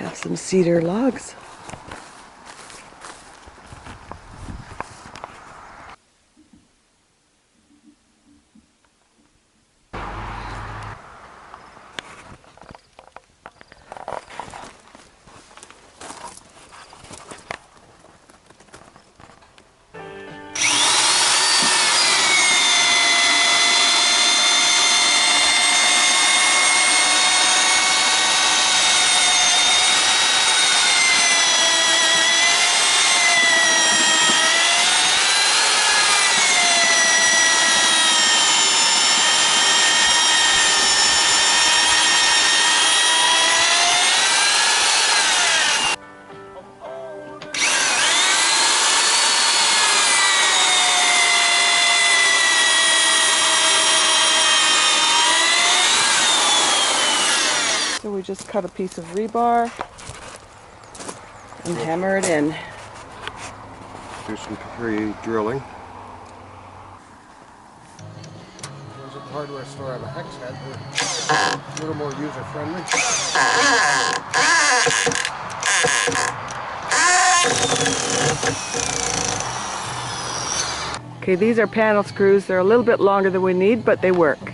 Have some cedar logs. So we just cut a piece of rebar and hammer it in. Do some pre-drilling. There's a hardware store have a hex head. They're a little more user-friendly. Okay, these are panel screws. They're a little bit longer than we need, but they work.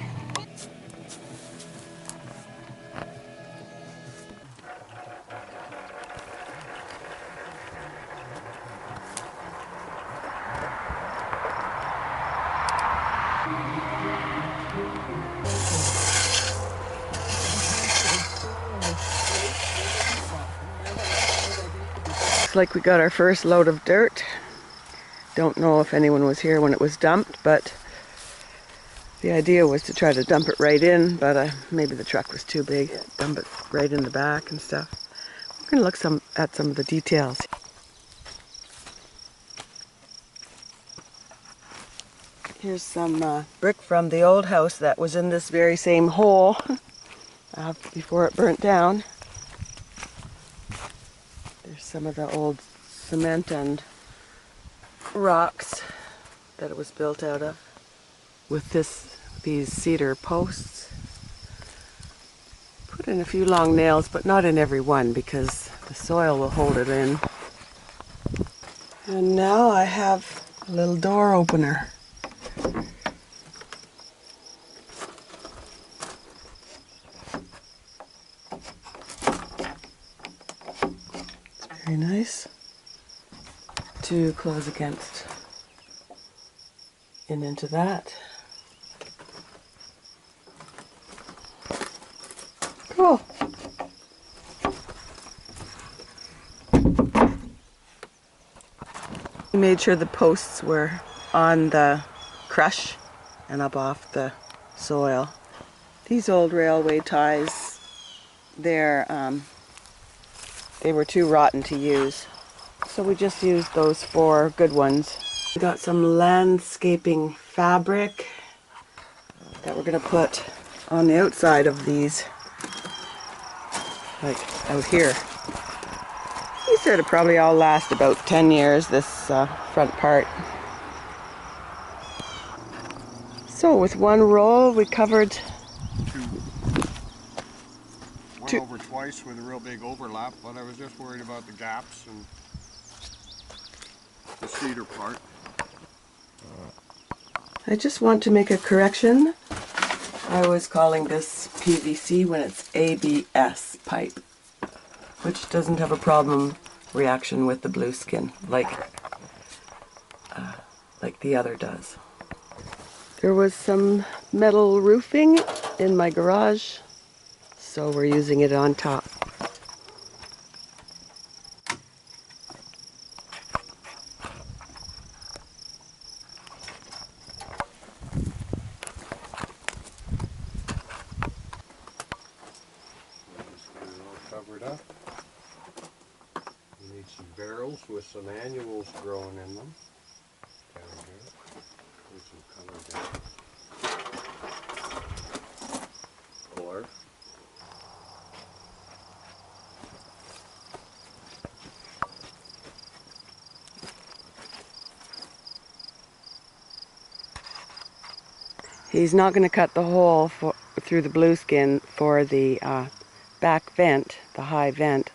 Looks like we got our first load of dirt. Don't know if anyone was here when it was dumped, but the idea was to try to dump it right in, but maybe the truck was too big. Dump it right in the back and stuff. We're going to look at some of the details. Here's some brick from the old house that was in this very same hole before it burnt down. There's some of the old cement and rocks that it was built out of. With these cedar posts. Put in a few long nails, but not in every one because the soil will hold it in. And now I have a little door opener. It's very nice to close against and into that. Cool. We made sure the posts were on the crush and up off the soil. These old railway ties, they were too rotten to use. So we just used those 4 good ones. We got some landscaping fabric that we're going to put on the outside of these, like out here. These sort of probably all last about 10 years, this front part. So with one roll we covered Went over twice with a real big overlap, but I was just worried about the gaps and the cedar part. I just want to make a correction. I was calling this PVC when it's ABS pipe, which doesn't have a problem reaction with the blue skin like the other does. There was some metal roofing in my garage, so we're using it on top. Covered up. You need some barrels with some annuals growing in them. Down here. Put some color down. Or He's not going to cut the hole through the blue skin for the back vent, the high vent,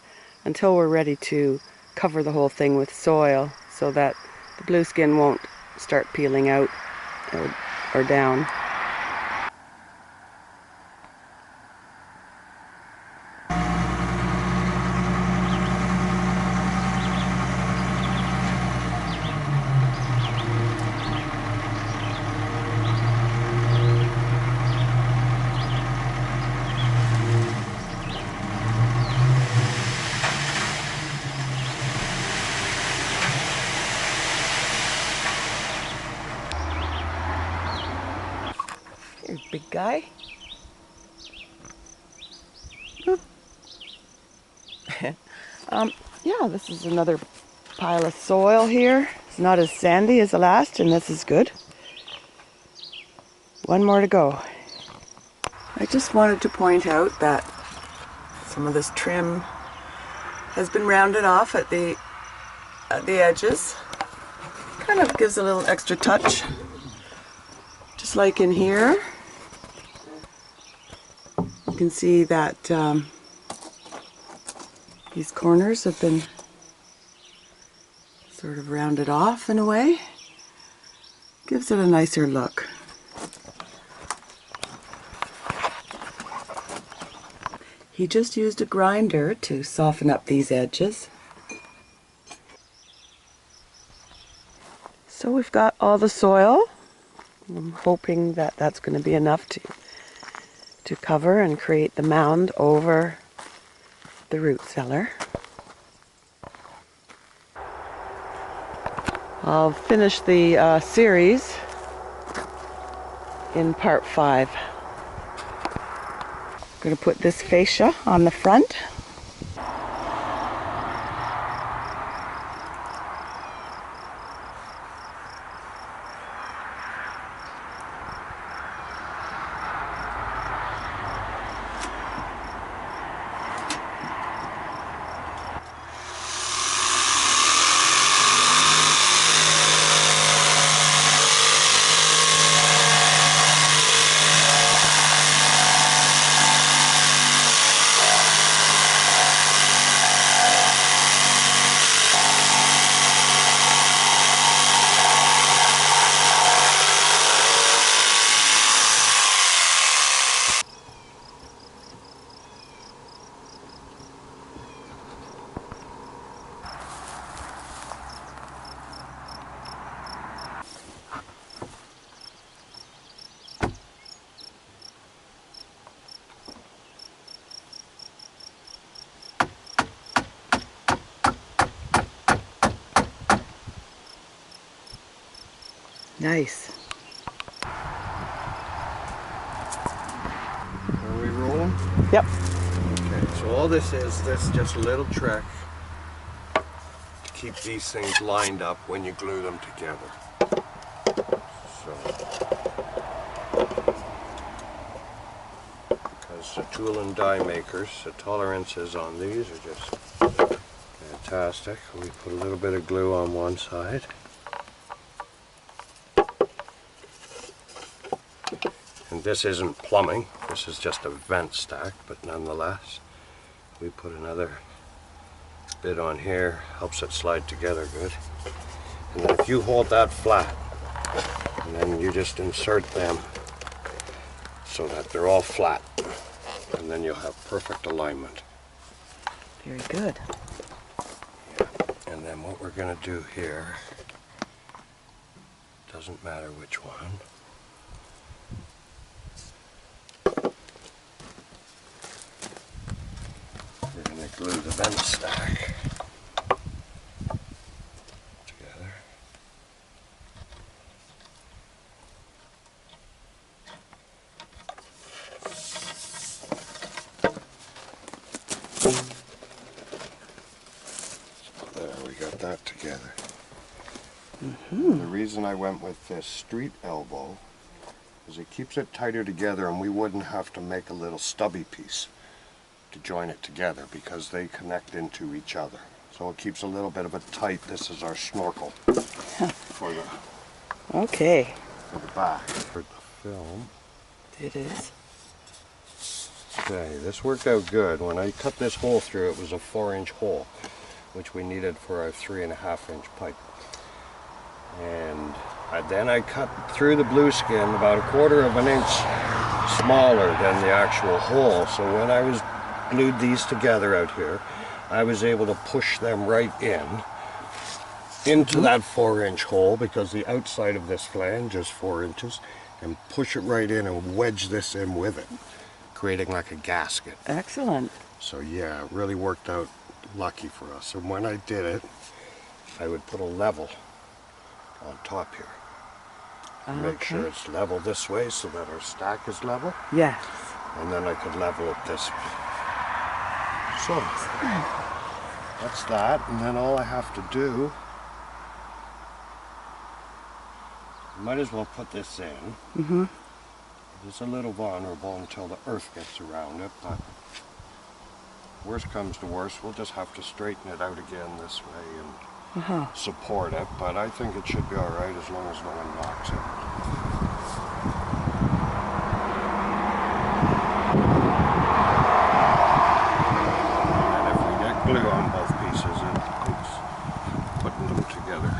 until we're ready to cover the whole thing with soil so that the blue skin won't start peeling out or down. Here, big guy. Yeah, this is another pile of soil here. It's not as sandy as the last, and this is good. One more to go. I just wanted to point out that some of this trim has been rounded off at the edges. Kind of gives a little extra touch. Just like in here. You can see that these corners have been sort of rounded off in a way. Gives it a nicer look. He just used a grinder to soften up these edges. So we've got all the soil. I'm hoping that that's going to be enough to cover and create the mound over the root cellar. I'll finish the series in part 5. I'm going to put this fascia on the front. Nice. Are we rolling? Yep. Okay, so all this is just a little trick to keep these things lined up when you glue them together. So, because the tool and die makers, the tolerances on these are just fantastic. We put a little bit of glue on one side. And this isn't plumbing, this is just a vent stack, but nonetheless, we put another bit on here, helps it slide together good. And then if you hold that flat, and then you just insert them so that they're all flat, and then you'll have perfect alignment. Very good. Yeah. And then what we're going to do here, doesn't matter which one, glue the vent stack together. There, we got that together. The reason I went with this street elbow is it keeps it tighter together, and we wouldn't have to make a little stubby piece to join it together because they connect into each other. So it keeps a little bit of it tight. This is our snorkel for the Okay. back. For the film. It is. Okay, this worked out good. When I cut this hole through, it was a 4-inch hole, which we needed for our 3.5-inch pipe. And then I cut through the blue skin about 1/4 of an inch smaller than the actual hole. So when I was glued these together out here, I was able to push them right into that 4-inch hole, because the outside of this flange is 4 inches, and push it right in and wedge this in with it, creating like a gasket. Excellent. So yeah, it really worked out lucky for us. And when I did it, I would put a level on top here. Make sure it's level this way so that our stack is level. Yes. And then I could level it this way. So that's that. And then all I have to do, might as well put this in. It's a little vulnerable until the earth gets around it, but worst comes to worst, we'll just have to straighten it out again this way and support it, but I think it should be all right as long as no one knocks it. And if we get glue on both pieces, it makes putting them together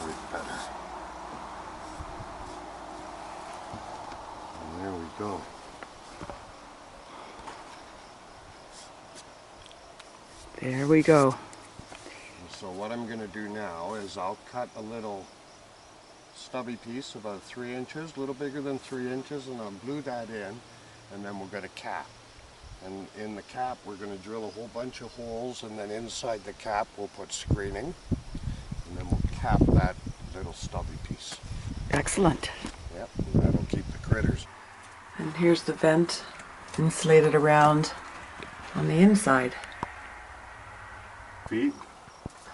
way better. And there we go. There we go. So what I'm going to do now is I'll cut a little stubby piece about 3 inches, a little bigger than 3 inches, and I'll glue that in, and then we'll get a cap. And in the cap we're going to drill a whole bunch of holes, and then inside the cap we'll put screening, and then we'll cap that little stubby piece. Excellent. Yep, and that'll keep the critters. And here's the vent insulated around on the inside. Feet.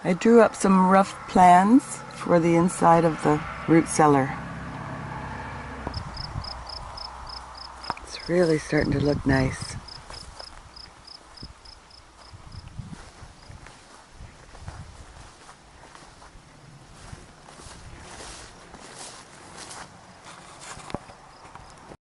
I drew up some rough plans for the inside of the root cellar. It's really starting to look nice.